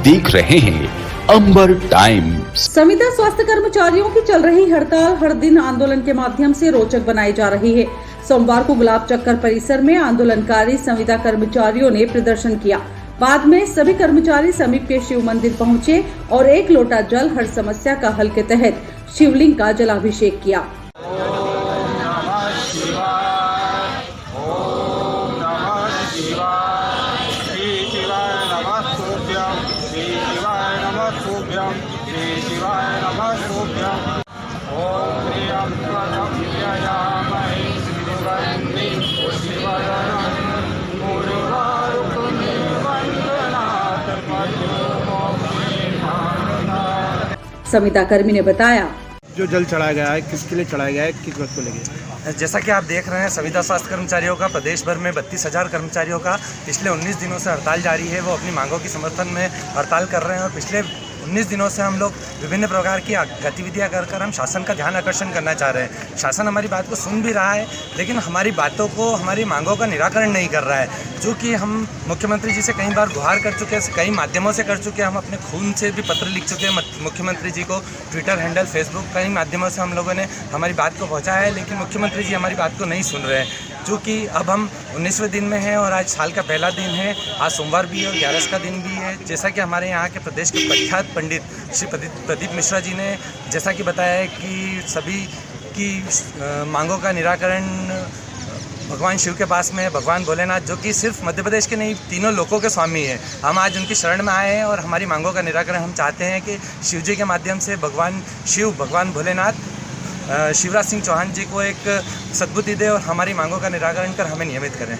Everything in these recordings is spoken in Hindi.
देख रहे हैं अंबर टाइम्स। संविदा स्वास्थ्य कर्मचारियों की चल रही हड़ताल हर दिन आंदोलन के माध्यम से रोचक बनाई जा रही है। सोमवार को गुलाब चक्कर परिसर में आंदोलनकारी संविदा कर्मचारियों ने प्रदर्शन किया। बाद में सभी कर्मचारी समीप के शिव मंदिर पहुंचे और एक लोटा जल हर समस्या का हल के तहत शिवलिंग का जलाभिषेक किया। संविदा कर्मी ने बताया, जो जल चढ़ाया गया है किसके लिए चढ़ाया गया है, किस वक्त को लगे। जैसा कि आप देख रहे हैं, संविदा स्वास्थ्य कर्मचारियों का प्रदेश भर में 32,000 कर्मचारियों का पिछले 19 दिनों से हड़ताल जारी है। वो अपनी मांगों के समर्थन में हड़ताल कर रहे हैं और पिछले 19 दिनों से हम लोग विभिन्न प्रकार की गतिविधियां कर हम शासन का ध्यान आकर्षण करना चाह रहे हैं। शासन हमारी बात को सुन भी रहा है, लेकिन हमारी बातों को, हमारी मांगों का निराकरण नहीं कर रहा है। जो कि हम मुख्यमंत्री जी से कई बार गुहार कर चुके हैं, कई माध्यमों से कर चुके हैं। हम अपने खून से भी पत्र लिख चुके हैं मुख्यमंत्री जी को, ट्विटर हैंडल, फेसबुक, कई माध्यमों से हम लोगों ने हमारी बात को पहुँचाया है, लेकिन मुख्यमंत्री जी हमारी बात को नहीं सुन रहे हैं। चूँकि अब हम 19वें दिन में हैं और आज साल का पहला दिन है। आज सोमवार भी है और 11 का दिन भी है। जैसा कि हमारे यहाँ के प्रदेश के प्रख्यात पंडित श्री प्रदीप मिश्रा जी ने जैसा कि बताया है कि सभी की मांगों का निराकरण भगवान शिव के पास में है, भगवान भोलेनाथ, जो कि सिर्फ मध्य प्रदेश के नहीं, तीनों लोकों के स्वामी हैं। हम आज उनकी शरण में आए हैं और हमारी मांगों का निराकरण हम चाहते हैं कि शिव जी के माध्यम से भगवान शिव, भगवान भोलेनाथ शिवराज सिंह चौहान जी को एक सद्बुद्धि दे और हमारी मांगों का निराकरण कर हमें नियमित करें।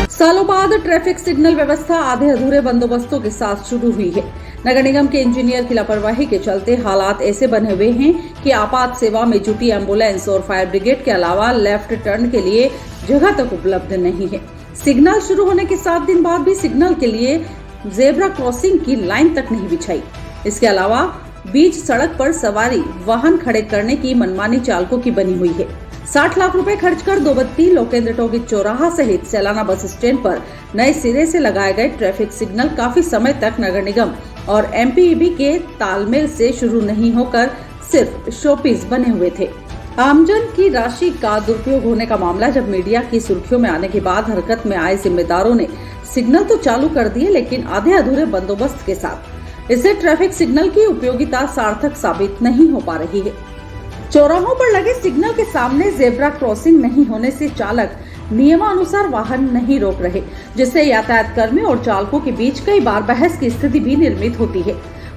सालों बाद ट्रैफिक सिग्नल व्यवस्था आधे अधूरे बंदोबस्तों के साथ शुरू हुई है। नगर निगम के इंजीनियर की लापरवाही के चलते हालात ऐसे बने हुए हैं कि आपात सेवा में जुटी एम्बुलेंस और फायर ब्रिगेड के अलावा लेफ्ट टर्न के लिए जगह तक उपलब्ध नहीं है। सिग्नल शुरू होने के 7 दिन बाद भी सिग्नल के लिए जेब्रा क्रॉसिंग की लाइन तक नहीं बिछाई। इसके अलावा बीच सड़क पर सवारी वाहन खड़े करने की मनमानी चालकों की बनी हुई है। 60 लाख रुपए खर्च कर दोबत्ती, लोकेंद्र टोगी चौराहा सहित सैलाना बस स्टैंड पर नए सिरे से लगाए गए ट्रैफिक सिग्नल काफी समय तक नगर निगम और एमपीईबी के तालमेल से शुरू नहीं होकर सिर्फ शोपीस बने हुए थे। आमजन की राशि का दुरुपयोग होने का मामला जब मीडिया की सुर्खियों में आने के बाद हरकत में आए जिम्मेदारों ने सिग्नल तो चालू कर दिए, लेकिन आधे अधूरे बंदोबस्त के साथ। इससे ट्रैफिक सिग्नल की उपयोगिता सार्थक साबित नहीं हो पा रही है। चौराहों पर लगे सिग्नल के सामने जेब्रा क्रॉसिंग नहीं होने से चालक नियमानुसार वाहन नहीं रोक रहे, जिससे यातायात कर्मी और चालकों के बीच कई बार बहस की स्थिति भी निर्मित होती है।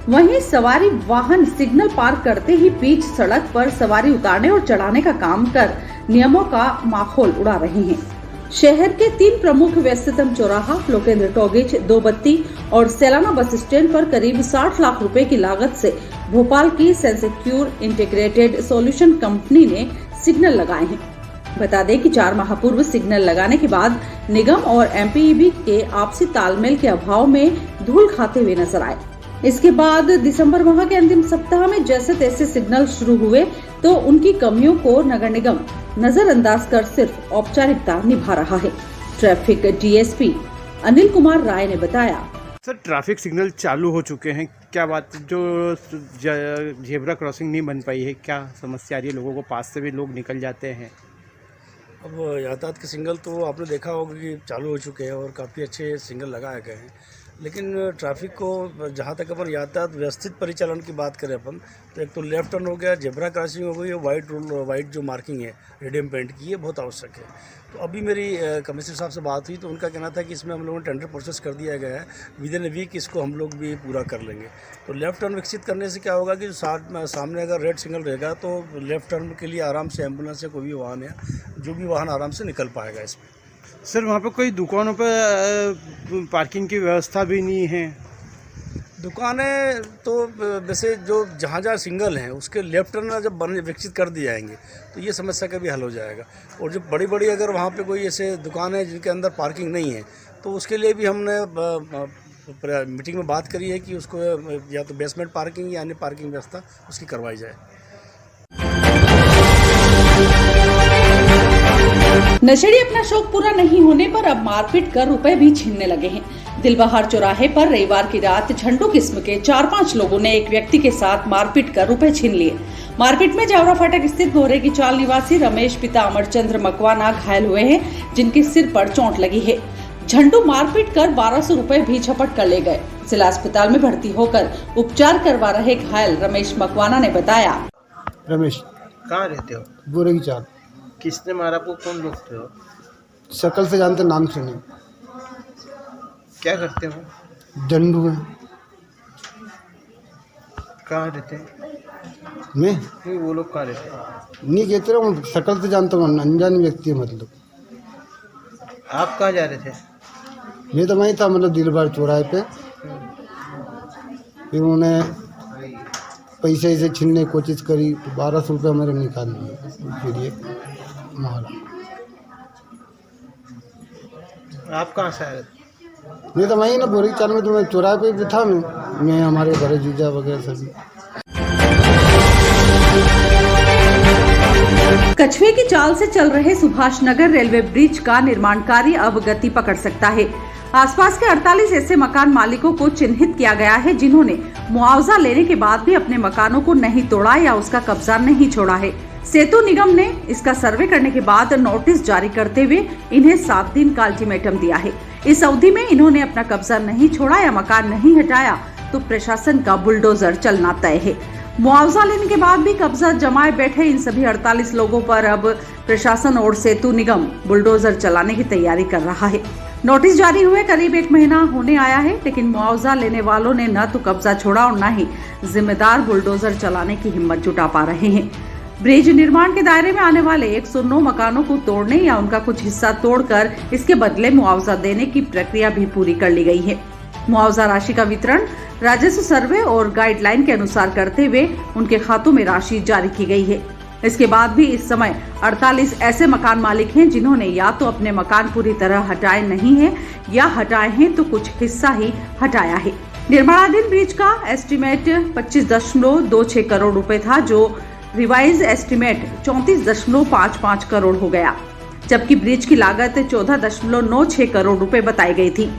वहीं सवारी वाहन सिग्नल पार करते ही बीच सड़क पर सवारी उतारने और चढ़ाने का काम कर नियमों का माहौल उड़ा रहे हैं। शहर के 3 प्रमुख व्यस्ततम चौराहा, लोकेंद्र टॉकीज, दोबत्ती और सैलाना बस स्टैंड पर करीब 60 लाख रुपए की लागत से भोपाल की सेंसिक्योर इंटीग्रेटेड सॉल्यूशन कंपनी ने सिग्नल लगाए हैं। बता दें कि 4 माह पूर्व सिग्नल लगाने के बाद निगम और एमपीईबी के आपसी तालमेल के अभाव में धूल खाते हुए नजर आए। इसके बाद दिसंबर माह के अंतिम सप्ताह में जैसे तैसे सिग्नल शुरू हुए तो उनकी कमियों को नगर निगम नजरअंदाज कर सिर्फ औपचारिकता निभा रहा है। ट्रैफिक डीएसपी अनिल कुमार राय ने बताया, सर ट्रैफिक सिग्नल चालू हो चुके हैं, क्या बात जो जेब्रा क्रॉसिंग नहीं बन पाई है, क्या समस्या आ रही है लोगों को? पास से भी लोग निकल जाते हैं। अब यातायात के सिग्नल तो आपने देखा होगा कि चालू हो चुके हैं और काफ़ी अच्छे सिग्नल लगाए गए हैं, लेकिन ट्रैफिक को जहाँ तक अपन यातायात व्यवस्थित परिचालन की बात करें अपन, तो एक तो लेफ्ट टर्न हो गया, जेब्रा क्रॉसिंग हो गई, वाइट जो मार्किंग है रेडियम पेंट की, ये बहुत आवश्यक है। तो अभी मेरी कमिश्नर साहब से बात हुई तो उनका कहना था कि इसमें हम लोगों ने टेंडर प्रोसेस कर दिया गया है, विद इन ए वीक इसको हम लोग भी पूरा कर लेंगे। तो लेफ्ट टर्न विकसित करने से क्या होगा कि सामने अगर रेड सिग्नल रहेगा तो लेफ्ट टर्न के लिए आराम से एम्बुलेंस या कोई भी वाहन है, जो भी वाहन आराम से निकल पाएगा इसमें। सर वहाँ पे कोई दुकानों पर पार्किंग की व्यवस्था भी नहीं है। दुकानें तो वैसे जो जहाँ सिंगल हैं उसके लेफ्ट टर्न जब विकसित कर दिए जाएंगे तो ये समस्या का भी हल हो जाएगा। और जो बड़ी बड़ी अगर वहाँ पे कोई ऐसे दुकान है जिनके अंदर पार्किंग नहीं है तो उसके लिए भी हमने मीटिंग में बात करी है कि उसको या तो बेसमेंट पार्किंग या अन्य पार्किंग व्यवस्था उसकी करवाई जाए। नशेड़ी अपना शौक पूरा नहीं होने पर अब मारपीट कर रुपए भी छीनने लगे हैं। दिलबहार चौराहे पर रविवार की रात झंडू किस्म के 4-5 लोगों ने एक व्यक्ति के साथ मारपीट कर रुपए छीन लिए। मारपीट में जावरा फाटक स्थित गोहरे की चाल निवासी रमेश पिता अमरचंद्र मकवाना घायल हुए हैं, जिनके सिर पर चोट लगी है। झंडू मारपीट कर 1200 रुपए भी झपट कर ले गए। जिला अस्पताल में भर्ती होकर उपचार करवा रहे घायल रमेश मकवाना ने बताया। रमेश, कहाँ रहते हो? गोरे की चाल। किसने मारा आपको? कौन लोग थे हो? शक्ल से जानते, नाम से नहीं। क्या करते हो? डंडू में। कहाँ रहते हैं? मैं नहीं, वो लोग कहाँ रहते हैं? नहीं कहते रहा, शक्ल से जानता हूँ, अनजान व्यक्ति है मतलब। आप कहाँ जा रहे थे? मैं तो वहीं था, मतलब दिलबार चौराहे पे। फिर उन्होंने पैसे ऐसे छीनने की कोशिश करी, 1200 रुपये मेरे निकाल लिए। फिर एक मारा। आप कहाँ से आए थे? मैं तो वहीं ना गोरे की चाल में, तो मैं चौराहे पे भी था। मैं हमारे बड़े जीजा वगैरह सभी। कछुए की चाल से चल रहे सुभाष नगर रेलवे ब्रिज का निर्माण कार्य अब गति पकड़ सकता है। आसपास के 48 ऐसे मकान मालिकों को चिन्हित किया गया है, जिन्होंने मुआवजा लेने के बाद भी अपने मकानों को नहीं तोड़ा या उसका कब्जा नहीं छोड़ा है। सेतु निगम ने इसका सर्वे करने के बाद नोटिस जारी करते हुए इन्हें 7 दिन का अल्टीमेटम दिया है। इस अवधि में इन्होंने अपना कब्जा नहीं छोड़ा या मकान नहीं हटाया तो प्रशासन का बुलडोजर चलना तय है। मुआवजा लेने के बाद भी कब्जा जमाए बैठे इन सभी 48 लोगों पर अब प्रशासन और सेतु निगम बुलडोजर चलाने की तैयारी कर रहा है। नोटिस जारी हुए करीब 1 महीना होने आया है, लेकिन मुआवजा लेने वालों ने न तो कब्जा छोड़ा और न ही जिम्मेदार बुलडोजर चलाने की हिम्मत जुटा पा रहे हैं। ब्रिज निर्माण के दायरे में आने वाले 109 मकानों को तोड़ने या उनका कुछ हिस्सा तोड़कर इसके बदले मुआवजा देने की प्रक्रिया भी पूरी कर ली गई है। मुआवजा राशि का वितरण राजस्व सर्वे और गाइडलाइन के अनुसार करते हुए उनके खातों में राशि जारी की गई है। इसके बाद भी इस समय 48 ऐसे मकान मालिक हैं, जिन्होंने या तो अपने मकान पूरी तरह हटाए नहीं है या हटाए हैं तो कुछ हिस्सा ही हटाया है। निर्माणाधीन ब्रिज का एस्टीमेट 25.26 करोड़ रुपए था, जो रिवाइज एस्टीमेट 34.55 करोड़ हो गया, जबकि ब्रिज की लागत 14.96 करोड़ रुपए बताई गई थी।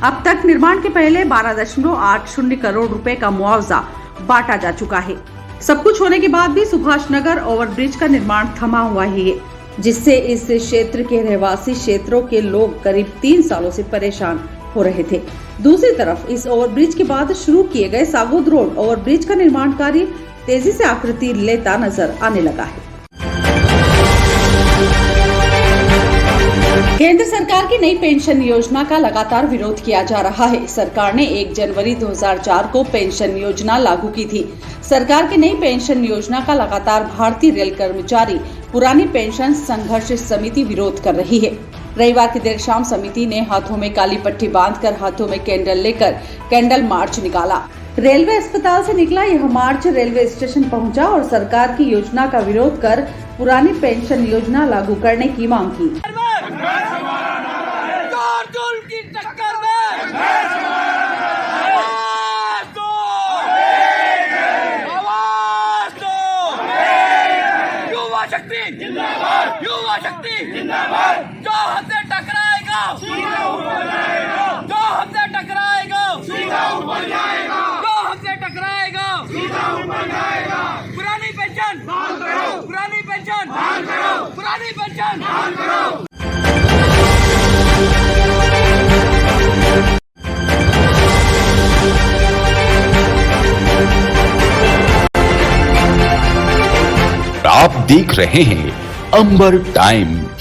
अब तक निर्माण के पहले 12.80 करोड़ रुपए का मुआवजा बांटा जा चुका है। सब कुछ होने के बाद भी सुभाष नगर ओवरब्रिज का निर्माण थमा हुआ ही है, जिससे इस क्षेत्र के रहवासी क्षेत्रों के लोग करीब 3 सालों से परेशान हो रहे थे। दूसरी तरफ इस ओवरब्रिज के बाद शुरू किए गए सागोद रोड ओवरब्रिज का निर्माण कार्य तेजी से आकृति लेता नजर आने लगा है। केंद्र सरकार की नई पेंशन योजना का लगातार विरोध किया जा रहा है। सरकार ने 1 जनवरी 2004 को पेंशन योजना लागू की थी। सरकार की नई पेंशन योजना का लगातार भारतीय रेल कर्मचारी पुरानी पेंशन संघर्ष समिति विरोध कर रही है। रविवार की देर शाम समिति ने हाथों में काली पट्टी बांधकर हाथों में कैंडल लेकर कैंडल मार्च निकाला। रेलवे अस्पताल से निकला यह मार्च रेलवे स्टेशन पहुंचा और सरकार की योजना का विरोध कर पुरानी पेंशन योजना लागू करने की मांग की। युवा शक्ति जिंदाबाद। जो हमसे टकराएगा जो हमसे टकराएगा जो हमसे टकराएगा पुरानी पेंशन पुरानी पेंशन पुरानी पेंशन। आप देख रहे हैं अंबर टाइम्स।